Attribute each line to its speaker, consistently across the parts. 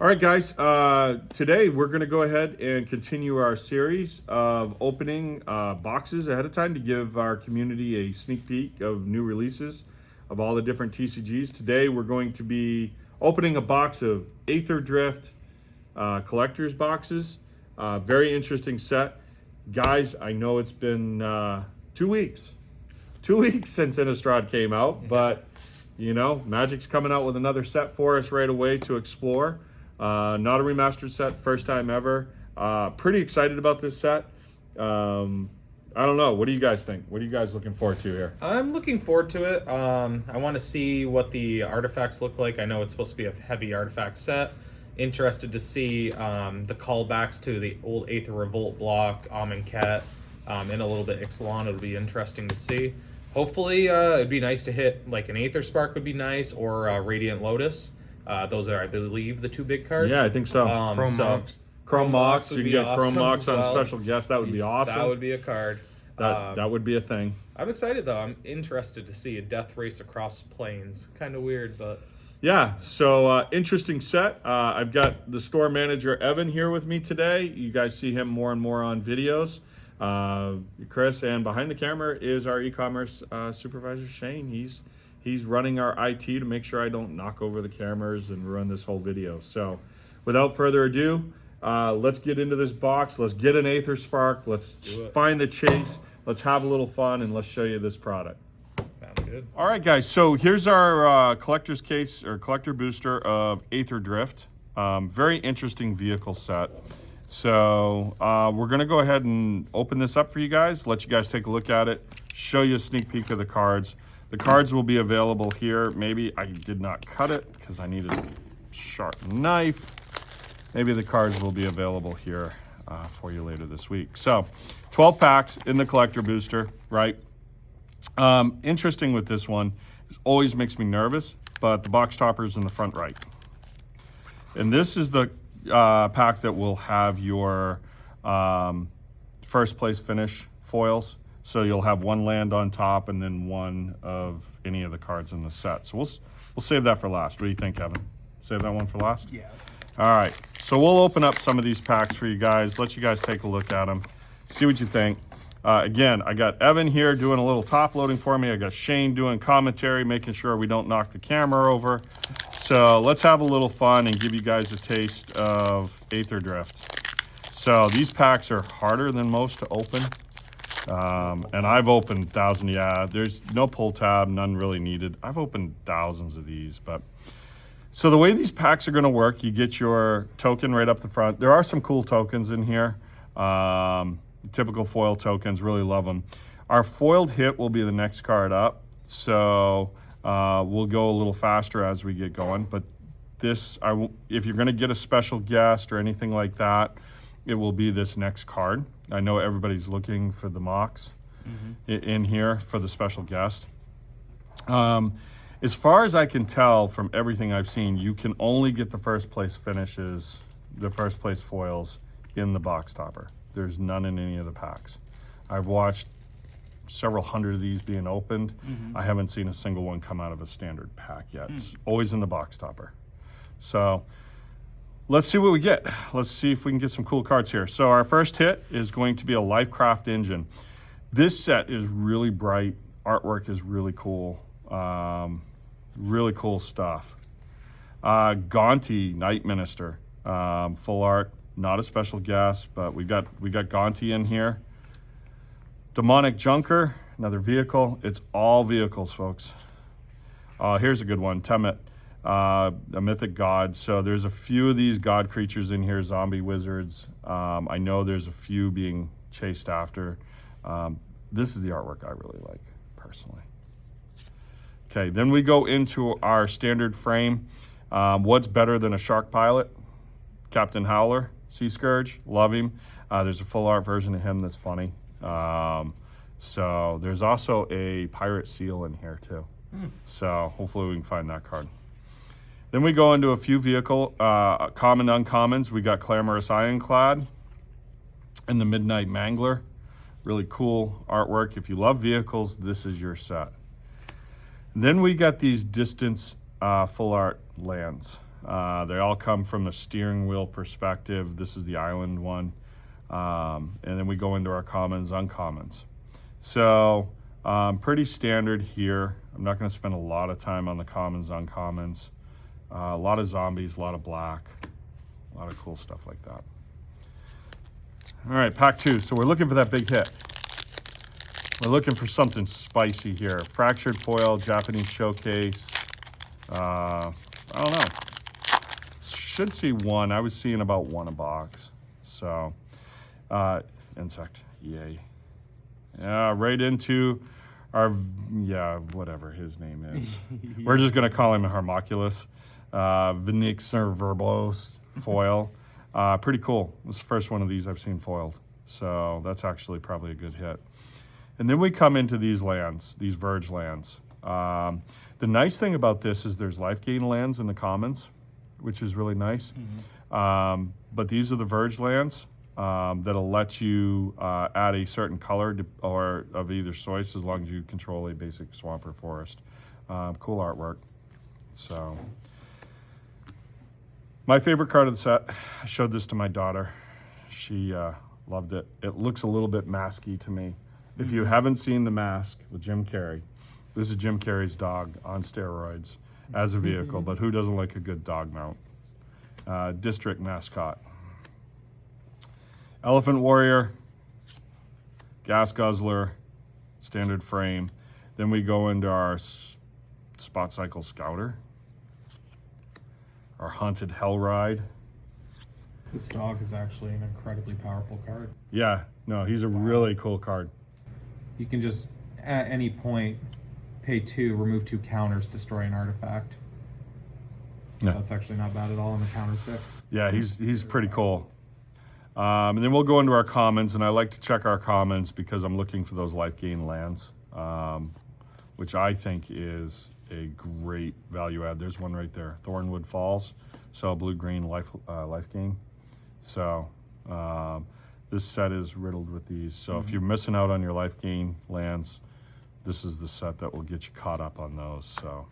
Speaker 1: All right, guys. Today we're going to go ahead and continue our series of opening boxes ahead of time to give our community a sneak peek of new releases of all the different TCGs. Today we're going to be opening a box of Aetherdrift collector's boxes. Very interesting set. Guys, I know it's been 2 weeks. 2 weeks since Innistrad came out, but you know, Magic's coming out with another set for us right away to explore. Not a remastered set, first time ever. Pretty excited about this set. I don't know. What do you guys think? What are you guys looking forward to here?
Speaker 2: I'm looking forward to it. I want to see what the artifacts look like. I know it's supposed to be a heavy artifact set. Interested to see the callbacks to the old Aether Revolt block, Amonkhet, and a little bit Ixalan. It'll be interesting to see. Hopefully, it'd be nice to hit like an Aether Spark would be nice, or Radiant Lotus. Those are, I believe, the two big cards.
Speaker 1: Yeah, I think so. Chrome Mox. You can get Chrome Mox on special guest. That would be awesome.
Speaker 2: That would be a card.
Speaker 1: That would be a thing.
Speaker 2: I'm excited though. I'm interested to see a death race across planes. Kind of weird, but
Speaker 1: yeah. So interesting set. I've got the store manager Evan here with me today. You guys see him more and more on videos. Chris, and behind the camera is our e-commerce supervisor Shane. He's running our IT to make sure I don't knock over the cameras and ruin this whole video. So without further ado, let's get into this box. Let's get an Aether Spark. Let's find the chase. Let's have a little fun, and let's show you this product.
Speaker 2: sounds good.
Speaker 1: All right, guys. So here's our collector's case or collector booster of Aetherdrift. Very interesting vehicle set. So we're going to go ahead and open this up for you guys, let you guys take a look at it, show you a sneak peek of the cards. The cards will be available here. Maybe I did not cut it because I needed a sharp knife. Maybe the cards will be available here for you later this week. So 12 packs in the collector booster, right? Interesting with this one, it always makes me nervous, but the box topper is in the front right. And this is the pack that will have your first place finish foils. So you'll have one land on top and then one of any of the cards in the set. So we'll save that for last. What do you think, Evan? Save that one for last?
Speaker 3: Yes.
Speaker 1: All right. So we'll open up some of these packs for you guys, let you guys take a look at them, see what you think. Again, I got Evan here doing a little top loading for me. I got Shane doing commentary, making sure we don't knock the camera over. So let's have a little fun and give you guys a taste of Aetherdrift. So these packs are harder than most to open. And I've opened thousands. Yeah, there's no pull tab, none really needed. I've opened thousands of these, but so the way these packs are going to work, you get your token right up the front. There are some cool tokens in here. Typical foil tokens, really love them. Our foiled hit will be the next card up. So we'll go a little faster as we get going, but this, if you're going to get a special guest or anything like that, it will be this next card. I know everybody's looking for the Mox in here for the special guest. As far as I can tell from everything I've seen, you can only get the first place finishes, the first place foils in the box topper. There's none in any of the packs. I've watched several hundred of these being opened. I haven't seen a single one come out of a standard pack yet. It's always in the box topper. So let's see what we get. Let's see if we can get some cool cards here. So our first hit is going to be a Lifecraft engine. This set is really bright. Artwork is really cool. Really cool stuff. Gonti, Night Minister. Full art, not a special guest, but we got Gonti in here. Demonic Junker, another vehicle. It's all vehicles, folks. Here's a good one, Temet, a mythic god. So there's a few of these god creatures in here, zombie wizards. I know there's a few being chased after. This is the artwork I really like, personally. Okay, then we go into our standard frame. What's better than a shark pilot? Captain Howler, Sea Scourge, love him. There's a full art version of him that's funny. So there's also a pirate seal in here too. So hopefully we can find that card. Then we go into a few vehicle, common uncommons. We got Clamorous Ironclad and the Midnight Mangler. Really cool artwork. If you love vehicles, this is your set. And then we got these distance full art lands. They all come from the steering wheel perspective. This is the island one. And then we go into our commons, uncommons. So pretty standard here. I'm not going to spend a lot of time on the commons, uncommons. A lot of zombies, a lot of black, a lot of cool stuff like that. All right, pack 2. So we're looking for that big hit. We're looking for something spicy here. Fractured foil, Japanese showcase. I don't know. Should see one. I was seeing about one a box. So, insect, yay. Yeah, right into our, yeah, whatever his name is. We're just going to call him a Harmoculus. Vinixer verbose foil. Pretty cool. This is the first one of these I've seen foiled. So that's actually probably a good hit. And then we come into these lands, these Verge lands. The nice thing about this is there's life gain lands in the commons, which is really nice. But these are the Verge lands that'll let you add a certain color or of either choice as long as you control a basic swamp or forest. Cool artwork. So, my favorite card of the set, I showed this to my daughter. She loved it. It looks a little bit masky to me. If you haven't seen The Mask with Jim Carrey, this is Jim Carrey's dog on steroids as a vehicle, but who doesn't like a good dog mount? District mascot. Elephant Warrior, Gas Guzzler, standard frame. Then we go into our Spot Cycle Scouter, our Haunted Hell Ride.
Speaker 3: This dog is actually an incredibly powerful card.
Speaker 1: Yeah, no, he's a really cool card.
Speaker 3: You can just, at any point, pay 2, remove 2 counters, destroy an artifact.
Speaker 1: Yeah.
Speaker 3: So that's actually not bad at all in the counter stick.
Speaker 1: Yeah, he's pretty cool. And then we'll go into our commons, and I like to check our commons because I'm looking for those life gain lands, which I think is a great value add. There's one right there, Thornwood Falls. So blue-green life gain. So this set is riddled with these. So if you're missing out on your life gain lands, this is the set that will get you caught up on those. So.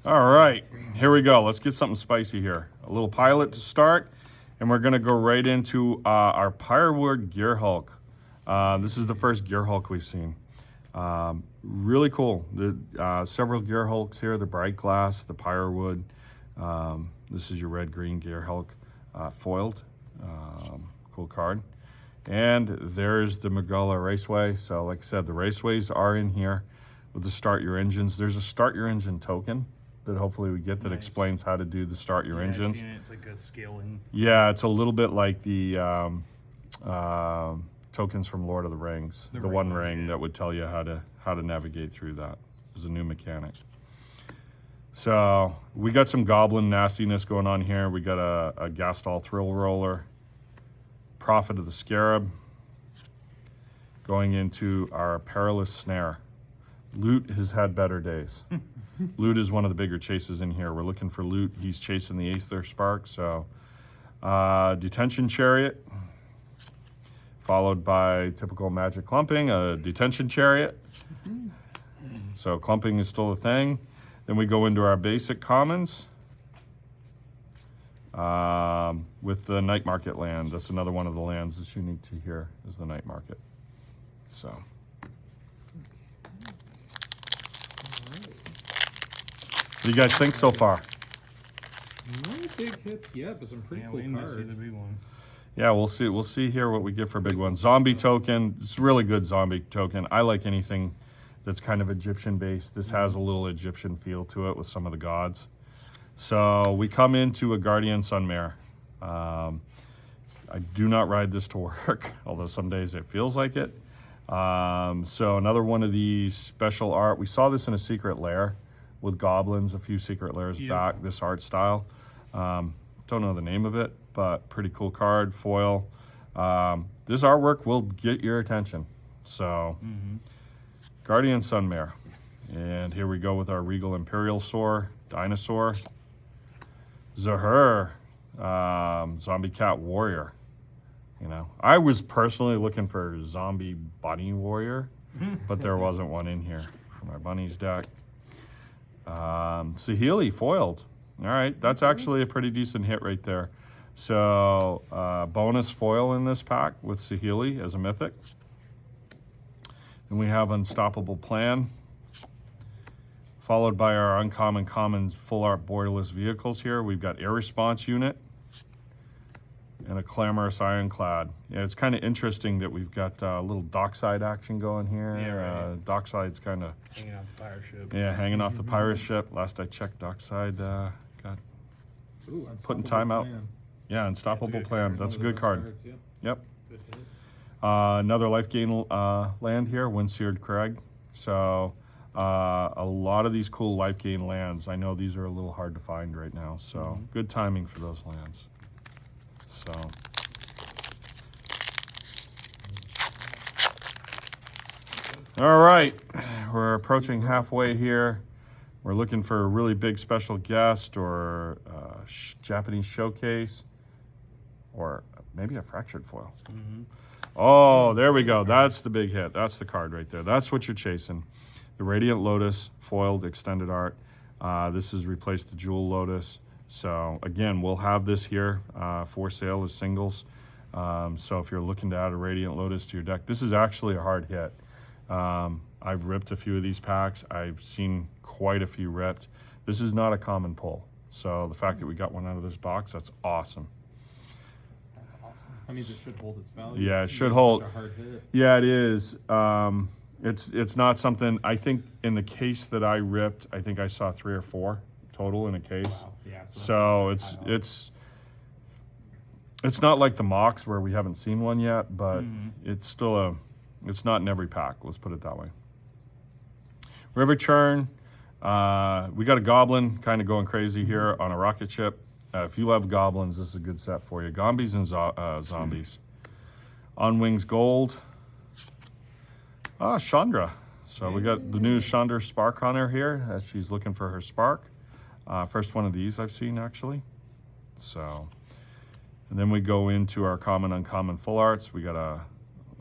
Speaker 1: All right, here we go. Let's get something spicy here. A little pilot to start, and we're gonna go right into our Pyrewood Gear Hulk. This is the first Gear Hulk we've seen. Really cool. Several Gear Hulks here, the Bright Glass, the Pyrewood. This is your red-green Gear Hulk foiled. Cool card. And there's the Magella Raceway. So like I said, the Raceways are in here with the Start Your Engines. There's a Start Your Engine token that hopefully we get that explains how to do the Start Your Engines.
Speaker 4: I've seen it. It's like a scaling.
Speaker 1: Yeah, it's a little bit like the tokens from Lord of the Rings, the One Ring that would tell you how to navigate through that. It's a new mechanic. So we got some goblin nastiness going on here. We got a Gastall Thrill Roller, Prophet of the Scarab, going into our Perilous Snare. Loot has had better days. Loot is one of the bigger chases in here. We're looking for Loot. He's chasing the Aether Spark. So Detention Chariot, followed by typical Magic Clumping, a Detention Chariot. So clumping is still a thing. Then we go into our basic commons with the Night Market land. That's another one of the lands that's unique to here is the Night Market. So. What do you guys think so far?
Speaker 3: No big hits yet, but some pretty cool
Speaker 4: waiting
Speaker 3: cards.
Speaker 4: to see the big one.
Speaker 1: Yeah, we'll see. We'll see here what we get for a big one. Zombie token. It's a really good zombie token. I like anything that's kind of Egyptian based. This has a little Egyptian feel to it with some of the gods. So we come into a Guardian Sunmare. I do not ride this to work, although some days it feels like it. So another one of these special art. We saw this in a secret lair with goblins, a few secret lairs back, this art style. Don't know the name of it, but pretty cool card, foil. This artwork will get your attention. So, Guardian Sunmare. And here we go with our Regal Imperial Soar, Dinosaur. Zahur, Zombie Cat Warrior. You know, I was personally looking for Zombie Bunny Warrior, but there wasn't one in here for my bunnies deck. Saheeli foiled. All right, that's actually a pretty decent hit right there. So bonus foil in this pack with Saheeli as a mythic. Then we have Unstoppable Plan, followed by our uncommon common full art borderless vehicles here. We've got Air Response Unit and a Clamorous Ironclad. Yeah, it's kind of interesting that we've got a little dockside action going here.
Speaker 4: Yeah, right.
Speaker 1: Dockside's kind of
Speaker 4: Hanging off the pirate ship.
Speaker 1: hanging off the pirate ship. Last I checked, dockside got
Speaker 3: Ooh,
Speaker 1: putting time out.
Speaker 3: Plan.
Speaker 1: Yeah, Unstoppable
Speaker 4: good
Speaker 1: Plan.
Speaker 4: card.
Speaker 1: That's a
Speaker 3: One of
Speaker 1: good
Speaker 3: the
Speaker 1: card.
Speaker 3: best cards,
Speaker 1: Yep.
Speaker 4: Good hit.
Speaker 1: Another life gain land here, Windseared Crag. So a lot of these cool life gain lands. I know these are a little hard to find right now. So good timing for those lands. So all right, we're approaching halfway here. We're looking for a really big special guest or Japanese showcase or maybe a fractured foil. Oh, there we go. That's the big hit. That's the card right there. That's what you're chasing. The Radiant Lotus foiled extended art. This has replaced the Jewel Lotus. So again, we'll have this here for sale as singles. So if you're looking to add a Radiant Lotus to your deck, this is actually a hard hit. I've ripped a few of these packs. I've seen quite a few ripped. This is not a common pull. So the fact that we got one out of this box, that's awesome.
Speaker 3: That's awesome. That means it should hold its value.
Speaker 1: Yeah, it
Speaker 3: It's
Speaker 1: should
Speaker 3: such
Speaker 1: hold.
Speaker 3: a hard hit.
Speaker 1: Yeah, it is. It's not something, I think in the case that I ripped, I think I saw 3 or 4 total in a case.
Speaker 3: Wow. Yeah, so
Speaker 1: So
Speaker 3: that's high odds.
Speaker 1: it's not like the mocks where we haven't seen one yet, but it's still it's not in every pack. Let's put it that way. River Churn, we got a Goblin kind of going crazy here on a rocket ship. If you love goblins, this is a good set for you. Gombies and zombies. On Wings Gold. Chandra. So we got the new Chandra Spark Hunter here as she's looking for her spark. First one of these I've seen actually. So, and then we go into our common uncommon full arts. We got a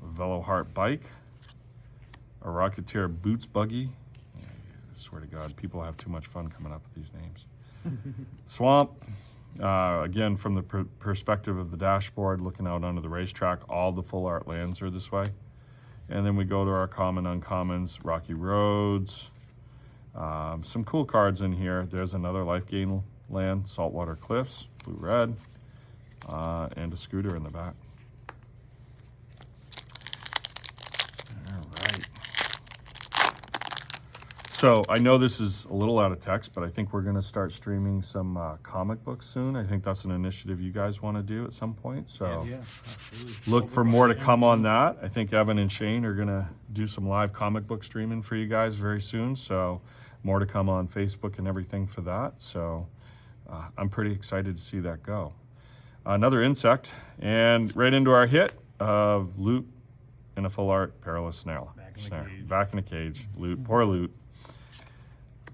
Speaker 1: Veloheart bike, a Rocketeer boots buggy. I swear to God, people have too much fun coming up with these names. Swamp. Again, from the perspective of the dashboard, looking out onto the racetrack, all the full art lands are this way. And then we go to our common uncommons, Rocky Roads. Some cool cards in here. There's another life gain land, Saltwater Cliffs, blue-red, and a scooter in the back. All right. So I know this is a little out of text, but I think we're going to start streaming some comic books soon. I think that's an initiative you guys want to do at some point. So
Speaker 3: Yeah, absolutely.
Speaker 1: look for more to come on that. I think Evan and Shane are going to do some live comic book streaming for you guys very soon. So more to come on Facebook and everything for that. So I'm pretty excited to see that go. Another insect, and right into our hit of Loot in a full art Perilous Snail. Back in a cage. Loot, poor Loot.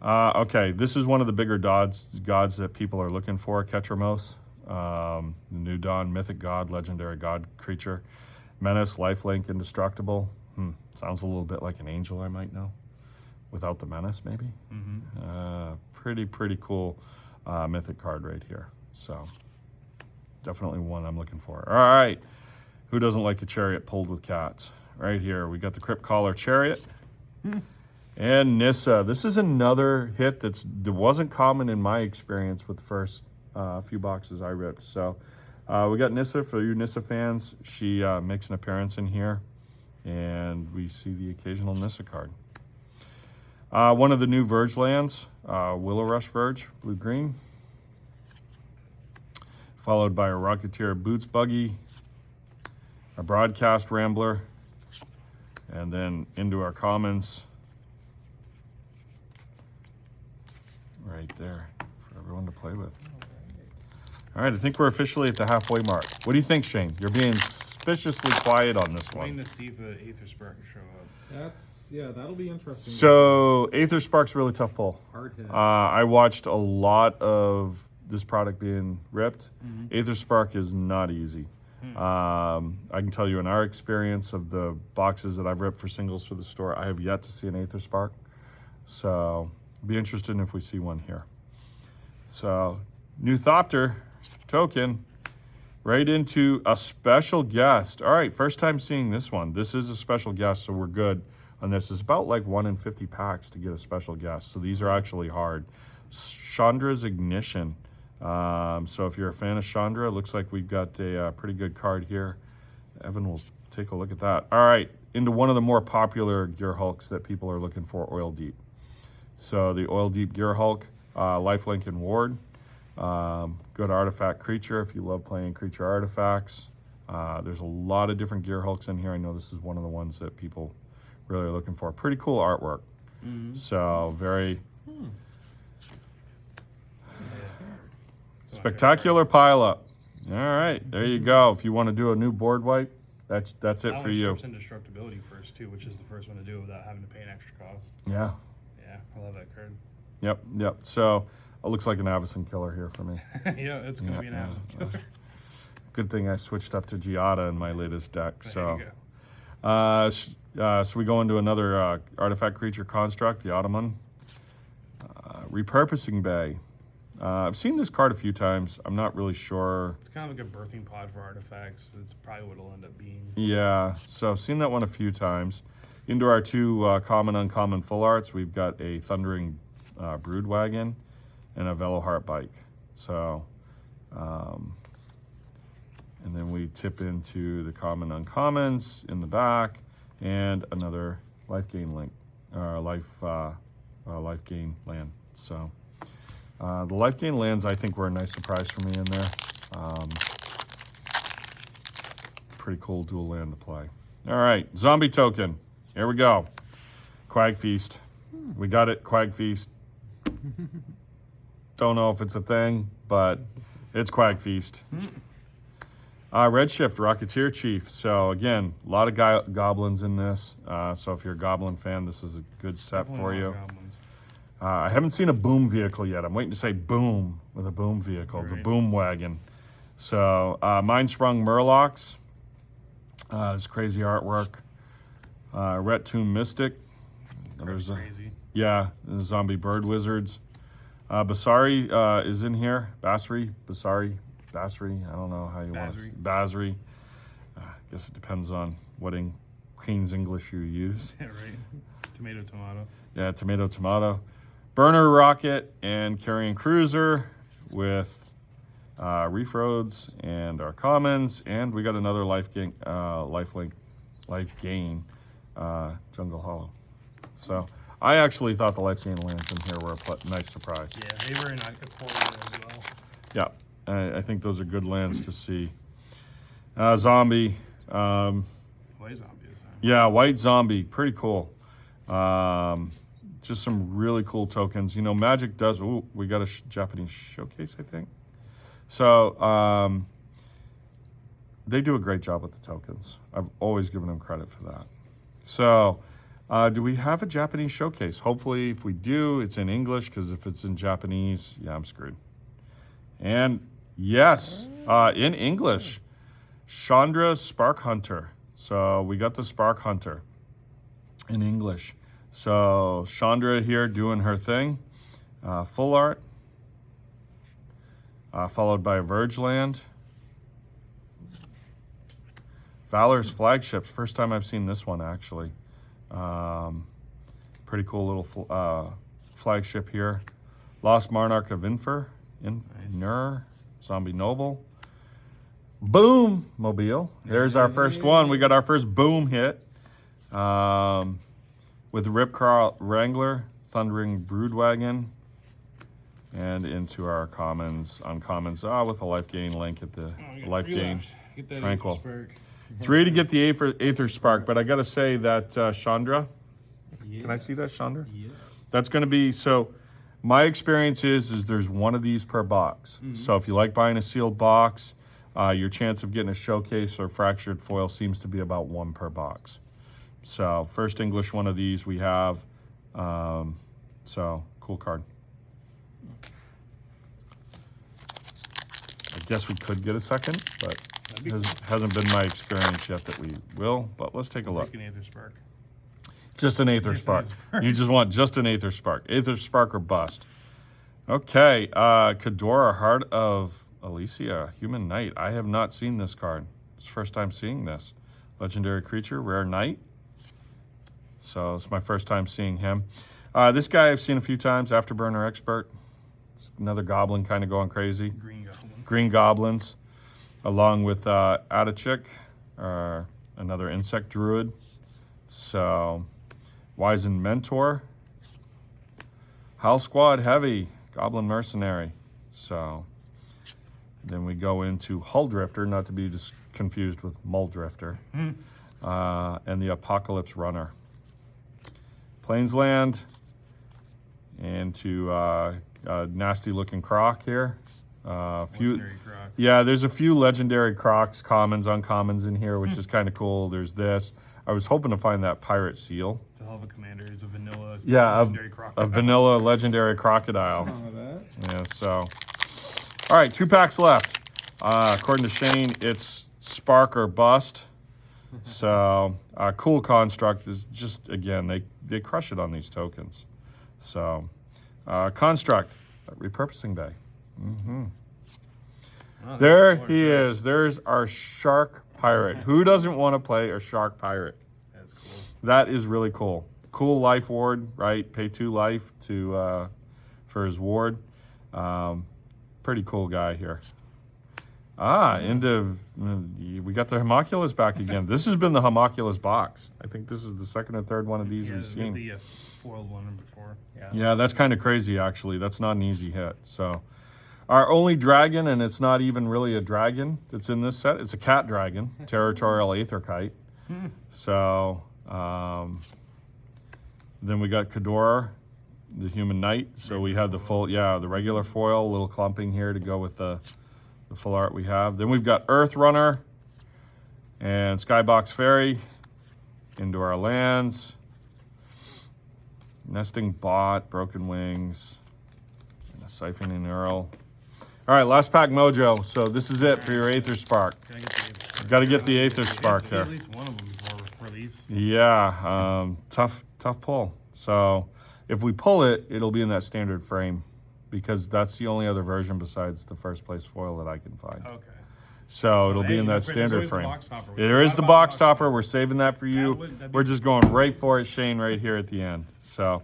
Speaker 1: Okay, this is one of the bigger gods that people are looking for, Ketramos. The New Dawn, Mythic God, Legendary God creature. Menace, Lifelink, Indestructible. Sounds a little bit like an angel I might know. Without the menace, maybe. Pretty cool mythic card right here. So definitely one I'm looking for. All right, who doesn't like a chariot pulled with cats? Right here, we got the Crypt Caller Chariot and Nissa. This is another hit that wasn't common in my experience with the first few boxes I ripped. So we got Nissa. For you Nissa fans, she makes an appearance in here, and we see the occasional Nissa card. One of the new Verge lands, Willow Rush Verge, blue-green. Followed by a Rocketeer Boots Buggy, a Broadcast Rambler, and then into our commons. Right there for everyone to play with. All right, I think we're officially at the halfway mark. What do you think, Shane? You're being suspiciously quiet on this
Speaker 4: Waiting
Speaker 1: one.
Speaker 4: to see if Aetherdrift will show up.
Speaker 3: That'll be interesting.
Speaker 1: So Aetherspark's a really tough pull.
Speaker 3: Hard hit.
Speaker 1: I watched a lot of this product being ripped. Aetherspark is not easy. I can tell you in our experience of the boxes that I've ripped for singles for the store, I have yet to see an Aether Spark. So be interested in if we see one here. So new Thopter token right into a special guest. All right, first time seeing this one. This is a special guest, so we're good on this. It's about like 1 in 50 packs to get a special guest. So these are actually hard. Chandra's Ignition. So if you're a fan of Chandra, it looks like we've got a pretty good card here. Evan will take a look at that. All right, into one of the more popular Gear Hulks that people are looking for, Oil Deep. So the Oil Deep Gear Hulk, lifelink and ward. Good artifact creature if you love playing creature artifacts. There's a lot of different Gear Hulks in here. I know this is one of the ones that people really are looking for. Pretty cool artwork. So very spectacular pileup. All right, there you go. If you want to do a new board wipe, that's it for you.
Speaker 4: Indestructibility first too, which is the first one to do without having to pay an extra cost.
Speaker 1: Yeah.
Speaker 4: Yeah, I love that card.
Speaker 1: Yep. So it looks like an Avacyn killer here for me.
Speaker 4: Yeah, it's gonna be an Avacyn killer.
Speaker 1: Good thing I switched up to Giada in my latest deck.
Speaker 4: There you
Speaker 1: So we go into another artifact creature construct, the Ottoman. Repurposing Bay. I've seen this card a few times. I'm not really sure.
Speaker 4: It's kind of like a birthing pod for artifacts. That's probably what it'll end up being.
Speaker 1: Yeah, so I've seen that one a few times. Into our two common, uncommon full arts, we've got a Thundering Brood Wagon and a Veloheart Bike. So, and then we tip into the common, uncommons in the back and another life gain link, life gain land. So, the life gain lands, I think, were a nice surprise for me in there. Pretty cool dual land to play. All right, zombie token. Here we go. Quag Feast. We got it, Quag Feast. Don't know if it's a thing, but it's Quag Feast. Redshift, Rocketeer Chief. So again, a lot of goblins in this. So if you're a goblin fan, this is a good set for you. I haven't seen a boom vehicle yet. I'm waiting to say boom with a boom vehicle, the boom wagon. So Mindsprung Murlocs. It's crazy artwork. Ret Tomb Mystic. There's
Speaker 4: crazy.
Speaker 1: Yeah, the Zombie Bird Wizards. Basari is in here. Basri. I don't know how you want to say Basri. I guess it depends on what Queen's English you use.
Speaker 4: Yeah, right. Tomato.
Speaker 1: Yeah, tomato. Burner Rocket and Carrion Cruiser with Reef Roads and our commons, and we got another life gain, Jungle Hollow. So I actually thought the life gain lands in here were a nice surprise.
Speaker 4: Yeah, they were in a quarter as well.
Speaker 1: Yeah, I think those are good lands to see. Zombie.
Speaker 4: White zombie is that?
Speaker 1: Yeah, white zombie, pretty cool. Just some really cool tokens. You know, Magic does. Ooh, we got a Japanese showcase, I think. So they do a great job with the tokens. I've always given them credit for that. So do we have a Japanese showcase? Hopefully, if we do, it's in English, because if it's in Japanese, yeah, I'm screwed. And yes, in English, Chandra Spark Hunter. So we got the Spark Hunter in English. So Chandra here doing her thing. Full art. Followed by Verge Land. Valor's Flagships. First time I've seen this one, actually. Pretty cool little flagship here. Lost Monarch of Infer. Nur. Zombie Noble. Boom Mobile. There's our first one. We got our first boom hit. With Ripcar Wrangler, Thundering Broodwagon, and into our commons, uncommons, with a life gain link at the life gain. Tranquil. 3 to get the Aether Spark, but I got to say that Chandra, can I see that, Chandra?
Speaker 3: Yes.
Speaker 1: That's going to be, so my experience is there's one of these per box. So if you like buying a sealed box, your chance of getting a showcase or fractured foil seems to be about 1 per box. So first English one of these we have. So cool card. I guess we could get a second, but Hasn't been my experience yet that we will, but let's take a look.
Speaker 4: Take an Aether Spark.
Speaker 1: Just an Aether
Speaker 4: Just
Speaker 1: Spark.
Speaker 4: an Aether Spark.
Speaker 1: You just want just an Aether Spark. Aether Spark or bust. Okay, Kadora, Heart of Elysia, Human Knight. I have not seen this card. It's the first time seeing this. Legendary creature, rare knight. So it's my first time seeing him. This guy I've seen a few times, Afterburner Expert. It's another goblin kind of going crazy.
Speaker 4: Green Goblin.
Speaker 1: Green goblins, along with Adachik, another insect druid. So, Wizened Mentor. Howl Squad Heavy, Goblin Mercenary. So, then we go into Hull Drifter, not to be confused with Mull Drifter, and the Apocalypse Runner. Plainsland, and to nasty looking croc here.
Speaker 4: Legendary Croc.
Speaker 1: Yeah, there's a few legendary crocs, commons, uncommons in here, which is kind of cool. There's this. I was hoping to find that pirate seal.
Speaker 4: It's a hell of a commander. It's a vanilla
Speaker 1: Yeah,
Speaker 4: croc.
Speaker 1: a vanilla legendary crocodile.
Speaker 3: Wrong with that.
Speaker 1: Yeah, so. All right, 2 packs left. According to Shane, it's Spark or Bust. So, cool construct is just, again, they crush it on these tokens. So, construct, repurposing bay.
Speaker 4: Oh,
Speaker 1: There
Speaker 4: that's
Speaker 1: he
Speaker 4: cool.
Speaker 1: is. There's our shark pirate. Who doesn't want to play a shark pirate?
Speaker 4: That's cool.
Speaker 1: That is really cool. Cool life ward, right? Pay 2 life to for his ward. Pretty cool guy here. We got the homunculus back again. This has been the homunculus box. I think this is the second or third one of these
Speaker 4: Yeah,
Speaker 1: we've
Speaker 4: we
Speaker 1: seen.
Speaker 4: had the foiled one before.
Speaker 1: Yeah, that's kind of crazy, actually. That's not an easy hit. So, our only dragon, and it's not even really a dragon that's in this set. It's a cat dragon, territorial aether kite. So, then we got Kadora, the human knight. So we have the full, the regular foil, a little clumping here to go with the full art we have. Then we've got Earth Runner and Skybox Fairy into our lands. Nesting Bot, Broken Wings, and a Siphoning Earl. All right, last pack mojo. So this is it for your Aether Spark.
Speaker 4: Can I get the Aether Spark?
Speaker 1: Got to get the Aether Spark
Speaker 4: See
Speaker 1: there.
Speaker 4: at least one of them before release.
Speaker 1: Yeah, tough pull. So if we pull it, it'll be in that standard frame because that's the only other version besides the first place foil that I can find.
Speaker 4: Okay.
Speaker 1: So it'll be
Speaker 4: hey,
Speaker 1: in that
Speaker 4: there's
Speaker 1: standard
Speaker 4: always the
Speaker 1: frame.
Speaker 4: box topper. We
Speaker 1: There is
Speaker 4: forgot
Speaker 1: the
Speaker 4: about
Speaker 1: box
Speaker 4: the
Speaker 1: topper. We're saving that for you.
Speaker 4: that'd be-
Speaker 1: We're just going right for it, Shane, right here at the end. So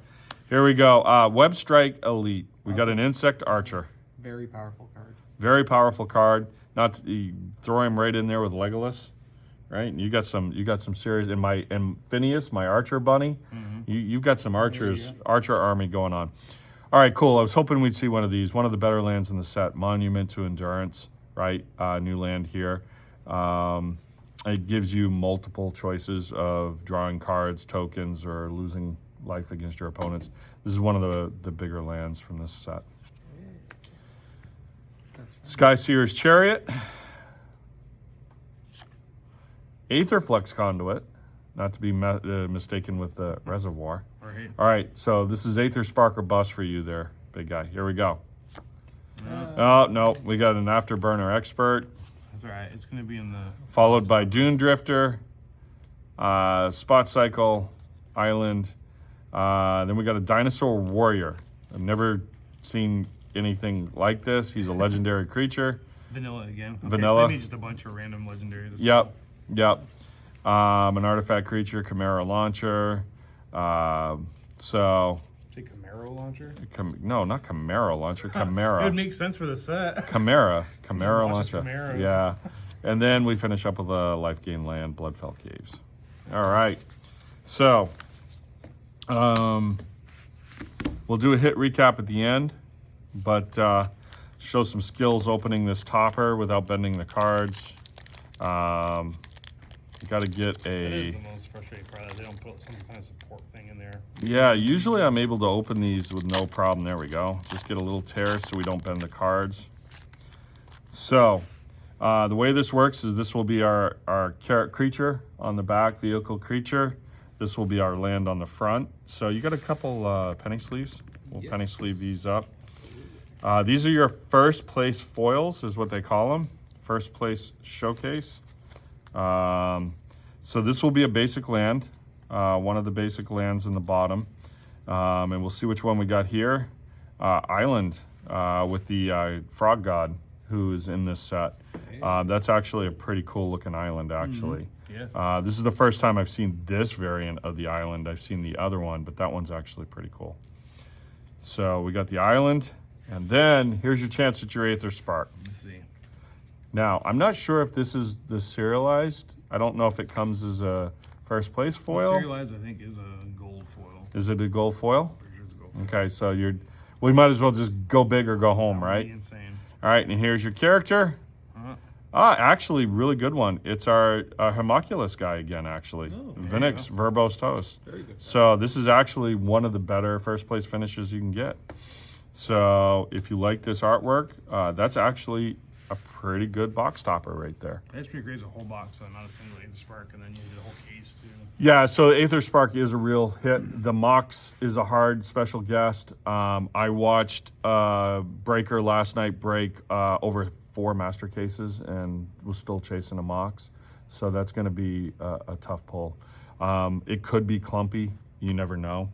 Speaker 1: here we go. Web Strike Elite. We got an Insect Archer.
Speaker 3: Very powerful card.
Speaker 1: Very powerful card. Not to, you throw him right in there with Legolas, right? And you got some serious and Phineas, my archer bunny. You've got some archer army going on. All right, cool. I was hoping we'd see one of these, one of the better lands in the set. Monument to Endurance, right? New land here. It gives you multiple choices of drawing cards, tokens, or losing life against your opponents. This is one of the bigger lands from this set. Sky Seer's Chariot. Aetherflux Conduit, not to be mistaken with the Reservoir.
Speaker 4: Right.
Speaker 1: All right, so this is Aether Spark or Bust for you there, big guy. Here we go. Oh, no, we got an Afterburner Expert,
Speaker 4: That's all right. It's going to be in the...
Speaker 1: followed by Dune Drifter, Spot Cycle, Island. Then we got a Dinosaur Warrior. I've never seen anything like this. He's a legendary creature.
Speaker 4: Vanilla again. Okay,
Speaker 1: Vanilla.
Speaker 4: So maybe just a bunch of random legendaries.
Speaker 1: Yep. An artifact creature, Chimera Launcher. So,
Speaker 4: Say Camaro launcher?
Speaker 1: no, not Chimera Launcher,
Speaker 4: It would
Speaker 1: Chimera.
Speaker 4: make sense for the set.
Speaker 1: Chimera
Speaker 4: Launches
Speaker 1: Launcher.
Speaker 4: Chimeras.
Speaker 1: Yeah. And then we finish up with a Life Gain Land, Bloodfell Caves. All right. So, we'll do a hit recap at the end, but show some skills opening this topper without bending the cards. Got to get
Speaker 4: That is
Speaker 1: a...
Speaker 4: the most frustrating part. They don't put some kind of support thing in there.
Speaker 1: Yeah, usually I'm able to open these with no problem. There we go. Just get a little tear so we don't bend the cards. So, the way this works is this will be our carrot creature on the back, vehicle creature. This will be our land on the front. So you got a couple penny sleeves. We'll penny sleeve these up. These are your first place foils is what they call them. first place showcase. So this will be a basic land, one of the basic lands in the bottom. And we'll see which one we got here. Island with the Frog God who is in this set. That's actually a pretty cool looking island, actually.
Speaker 4: Yeah.
Speaker 1: This is the first time I've seen this variant of the island. I've seen the other one, but that one's actually pretty cool. So we got the island, and then here's your chance at your Aether Spark.
Speaker 4: Let's see.
Speaker 1: Now, I'm not sure if this is the serialized. I don't know if it comes as a first place foil.
Speaker 4: Serialized, I think, is a gold foil.
Speaker 1: Is it a gold foil?
Speaker 4: Pretty sure it's a gold foil.
Speaker 1: Okay, so we might as well just go big or go home,
Speaker 4: That would
Speaker 1: right?
Speaker 4: be insane.
Speaker 1: All right, and here's your character. Actually, really good one. It's our Homunculus guy again, actually. Vinix Verbose Toast.
Speaker 3: Very good.
Speaker 1: So this is actually one of the better first place finishes you can get. So if you like this artwork, that's actually a pretty good box topper right there.
Speaker 4: That's pretty great. It's a whole box, not a single Aether Spark, and then you need a whole case too.
Speaker 1: Yeah, so Aether Spark is a real hit. The Mox is a hard special guest. I watched Breaker last night break over 4 master cases and was still chasing a Mox. So that's going to be a tough pull. It could be clumpy. You never know.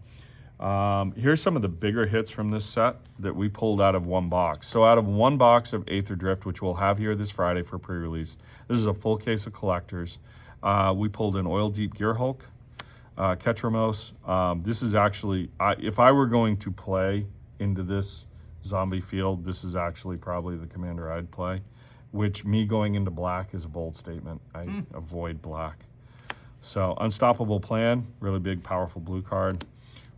Speaker 1: Here's some of the bigger hits from this set that we pulled out of one box. So out of one box of Aetherdrift, which we'll have here this Friday for pre-release, this is a full case of collectors. We pulled in Oil Deep Gear Hulk, Ketramos. This is actually, if I were going to play into this zombie field, this is actually probably the commander I'd play, which me going into black is a bold statement. I avoid black. So Unstoppable Plan, really big, powerful blue card.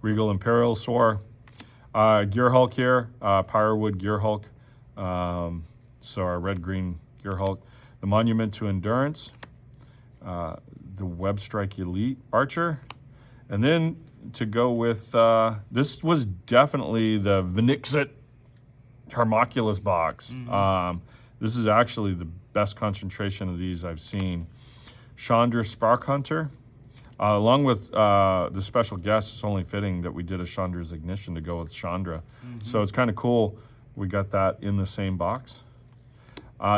Speaker 1: Regal Imperial Soar. Gear Hulk here, Pyrowood Gear Hulk. So our red-green Gear Hulk. The Monument to Endurance. The Web Strike Elite Archer. And then to go with, this was definitely the Vinixit Homunculus box. This is actually the best concentration of these I've seen. Chandra Spark Hunter. Along with the special guest, it's only fitting that we did a Chandra's Ignition to go with Chandra. So it's kind of cool we got that in the same box.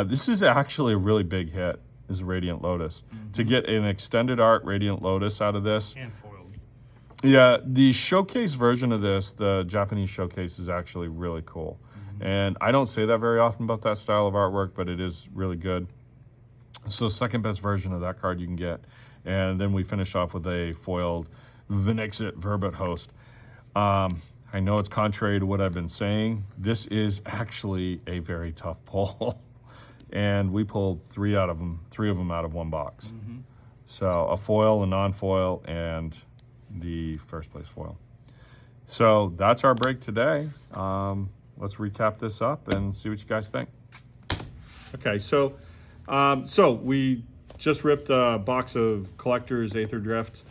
Speaker 1: This is actually a really big hit, is Radiant Lotus. To get an extended art Radiant Lotus out of this.
Speaker 4: And foiled.
Speaker 1: Yeah, the showcase version of this, the Japanese showcase, is actually really cool. And I don't say that very often about that style of artwork, but it is really good. So second best version of that card you can get. And then we finish off with a foiled Vinixit Verbate Host. I know it's contrary to what I've been saying. This is actually a very tough pull. And we pulled three of them out of one box. So a foil, a non-foil, and the first place foil. So that's our break today. Let's recap this up and see what you guys think. Okay, so we just ripped a box of Collectors Aetherdrift.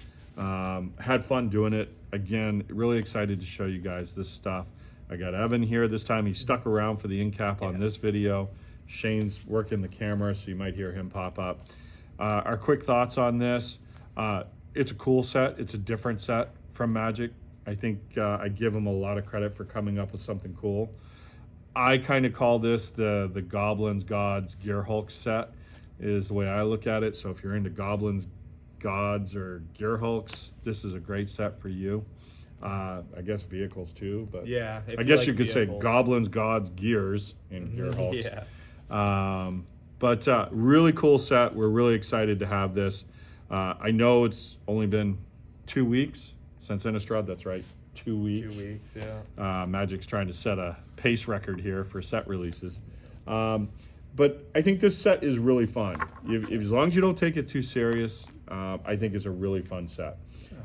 Speaker 1: Had fun doing it. Again, really excited to show you guys this stuff. I got Evan here this time. He stuck around for the in cap on this video. Shane's working the camera, so you might hear him pop up. Our quick thoughts on this. It's a cool set. It's a different set from Magic. I think I give them a lot of credit for coming up with something cool. I kind of call this the Goblins, Gods, Gear Hulk set is the way I look at it. So if you're into Goblins, Gods, or Gear Hulks, this is a great set for you. I guess vehicles too, but
Speaker 2: yeah,
Speaker 1: I guess you could say Goblins, Gods, Gears, and Gear Hulks. But really cool set. We're really excited to have this. I know it's only been 2 weeks since Innistrad. That's right, 2 weeks.
Speaker 2: 2 weeks, yeah.
Speaker 1: Magic's trying to set a pace record here for set releases. But I think this set is really fun. As long as you don't take it too serious, I think it's a really fun set.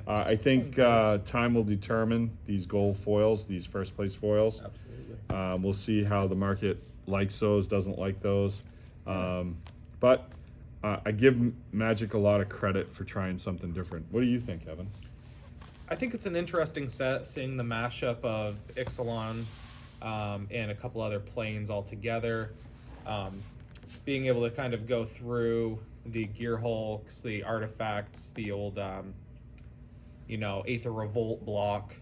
Speaker 1: I think time will determine these gold foils, these first place foils.
Speaker 3: Absolutely.
Speaker 1: We'll see how the market likes those, doesn't like those. But I give Magic a lot of credit for trying something different. What do you think, Evan?
Speaker 2: I think it's an interesting set, seeing the mashup of Ixalan and a couple other planes all together. Being able to kind of go through the Gear Hulks, the artifacts, the old, Aether Revolt block,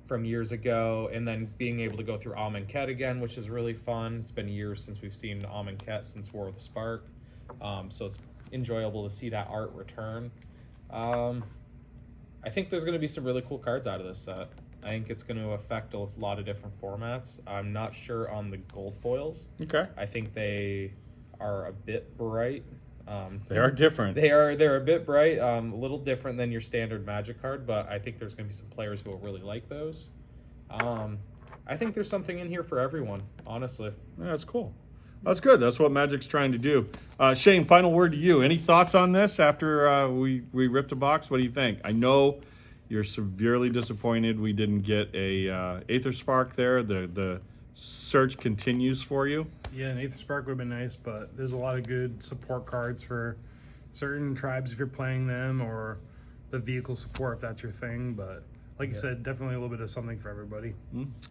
Speaker 2: from years ago, and then being able to go through Amonkhet again, which is really fun. It's been years since we've seen Amonkhet since War of the Spark, so it's enjoyable to see that art return. I think there's going to be some really cool cards out of this set. I think it's going to affect a lot of different formats. I'm not sure on the gold foils.
Speaker 1: Okay.
Speaker 2: I think they are a bit bright.
Speaker 1: They are different.
Speaker 2: They're a bit bright, a little different than your standard Magic card, but I think there's going to be some players who will really like those. I think there's something in here for everyone, honestly.
Speaker 1: Yeah, that's cool. That's good. That's what Magic's trying to do. Shane, final word to you. Any thoughts on this after we ripped a box? What do you think? I know you're severely disappointed we didn't get a Aether Spark there. The search continues for you.
Speaker 4: Yeah, an Aether Spark would have been nice, but there's a lot of good support cards for certain tribes if you're playing them, or the vehicle support if that's your thing. But like you said, definitely a little bit of something for everybody.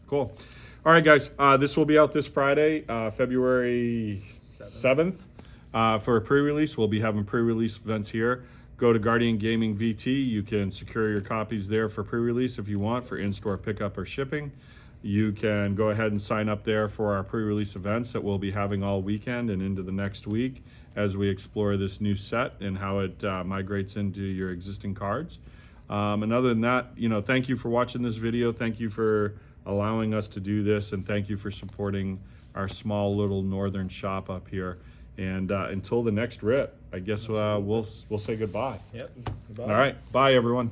Speaker 1: Cool. All right, guys. This will be out this Friday, February 7th. For a pre-release. We'll be having pre-release events here. Go to Guardian Gaming VT. You can secure your copies there for pre-release if you want, for in-store pickup or shipping. You can go ahead and sign up there for our pre-release events that we'll be having all weekend and into the next week as we explore this new set and how it migrates into your existing cards. And other than that, thank you for watching this video. Thank you for allowing us to do this, and thank you for supporting our small little northern shop up here. And until the next rip, I guess we'll say goodbye.
Speaker 2: Yep. Goodbye.
Speaker 1: All right. Bye, everyone.